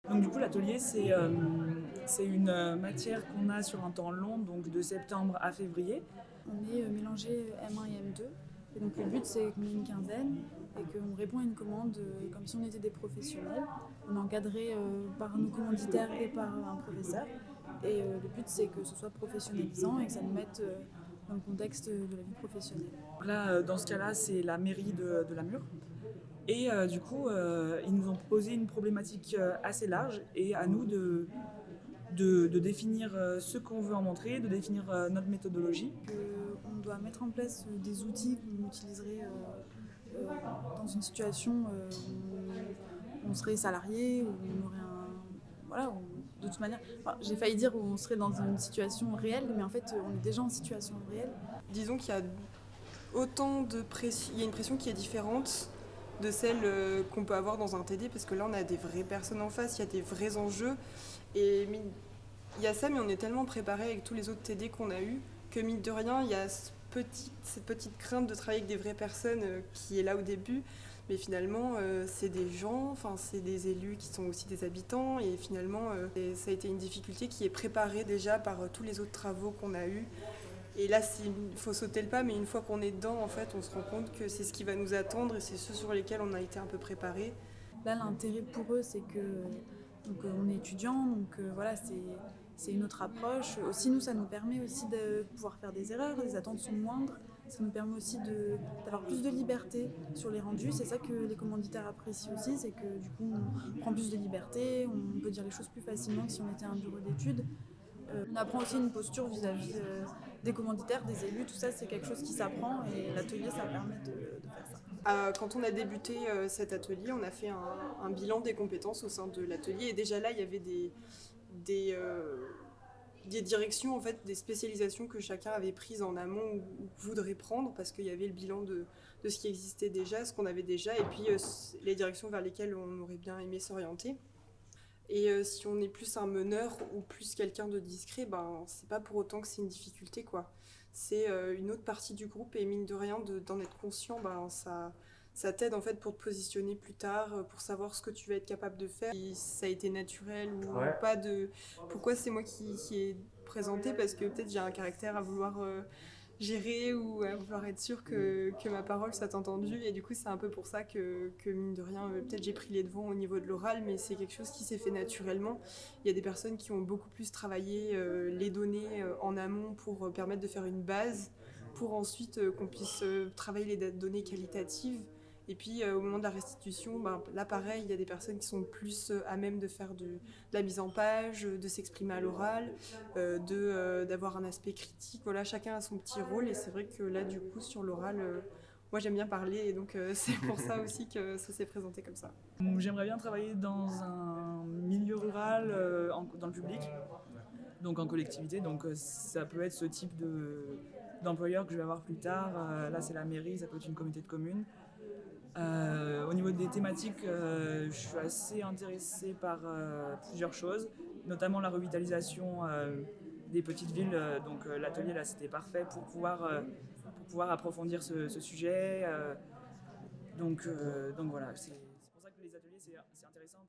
Donc du coup, l'atelier, c'est une matière qu'on a sur un temps long, donc de septembre à février. On est mélangé M1 et M2. Et donc le but c'est qu'on est une quinzaine et qu'on répond à une commande comme si on était des professionnels. On est encadré par nos commanditaires et par un professeur. Et le but c'est que ce soit professionnalisant et que ça nous mette dans le contexte de la vie professionnelle. Donc là, dans ce cas-là, c'est la mairie de Namur. Et du coup, ils nous ont posé une problématique assez large et à nous de définir ce qu'on veut en montrer, de définir notre méthodologie. On doit mettre en place des outils qu'on utiliserait dans une situation où on serait salarié, où on aurait un. Voilà, de toute manière, enfin, j'ai failli dire où on serait dans une situation réelle, mais en fait, on est déjà en situation réelle. Disons qu'il y a autant de pression, il y a une pression qui est différente de celle qu'on peut avoir dans un TD, parce que là on a des vraies personnes en face, il y a des vrais enjeux, et il y a ça, mais on est tellement préparé avec tous les autres TD qu'on a eu que mine de rien, il y a cette petite crainte de travailler avec des vraies personnes qui est là au début, mais finalement c'est des gens, enfin c'est des élus qui sont aussi des habitants, et finalement ça a été une difficulté qui est préparée déjà par tous les autres travaux qu'on a eus. Et là, il faut sauter le pas, mais une fois qu'on est dedans, en fait, on se rend compte que c'est ce qui va nous attendre et c'est ceux sur lesquels on a été un peu préparé. Là, l'intérêt pour eux, c'est que on est étudiant, donc voilà, c'est une autre approche. Aussi, nous, ça nous permet aussi de pouvoir faire des erreurs, les attentes sont moindres. Ça nous permet aussi d'avoir plus de liberté sur les rendus. C'est ça que les commanditaires apprécient aussi, c'est que du coup, on prend plus de liberté, on peut dire les choses plus facilement que si on était un bureau d'études. On apprend aussi une posture vis-à-vis des commanditaires, des élus, tout ça c'est quelque chose qui s'apprend et l'atelier ça permet de faire ça. Quand on a débuté cet atelier, on a fait un bilan des compétences au sein de l'atelier et déjà là il y avait des directions, en fait, des spécialisations que chacun avait prises en amont ou voudrait prendre parce qu'il y avait le bilan de ce qui existait déjà, ce qu'on avait déjà et puis les directions vers lesquelles on aurait bien aimé s'orienter. Et si on est plus un meneur ou plus quelqu'un de discret, ben c'est pas pour autant que c'est une difficulté, quoi. C'est une autre partie du groupe et mine de rien d'en être conscient, ben ça t'aide en fait pour te positionner plus tard, pour savoir ce que tu vas être capable de faire. Si ça a été naturel ou pas de. Pourquoi c'est moi qui ai présenté, parce que peut-être j'ai un caractère à vouloir gérer ou à vouloir être sûre que ma parole soit entendue, et du coup c'est un peu pour ça que mine de rien peut-être j'ai pris les devants au niveau de l'oral, mais c'est quelque chose qui s'est fait naturellement. Il y a des personnes qui ont beaucoup plus travaillé les données en amont pour permettre de faire une base pour ensuite qu'on puisse travailler les données qualitatives. Et puis au moment de la restitution, ben, là pareil, il y a des personnes qui sont plus à même de faire de la mise en page, de s'exprimer à l'oral, d'avoir un aspect critique. Voilà, chacun a son petit rôle et c'est vrai que là du coup sur l'oral, moi j'aime bien parler et donc c'est pour ça aussi que ça s'est présenté comme ça. J'aimerais bien travailler dans un milieu rural, dans le public, donc en collectivité. Donc ça peut être ce type d'employeur que je vais avoir plus tard. Là c'est la mairie, ça peut être une communauté de communes. Au niveau des thématiques, je suis assez intéressée par plusieurs choses, notamment la revitalisation des petites villes. Donc l'atelier là c'était parfait pour pouvoir approfondir ce sujet. Donc voilà.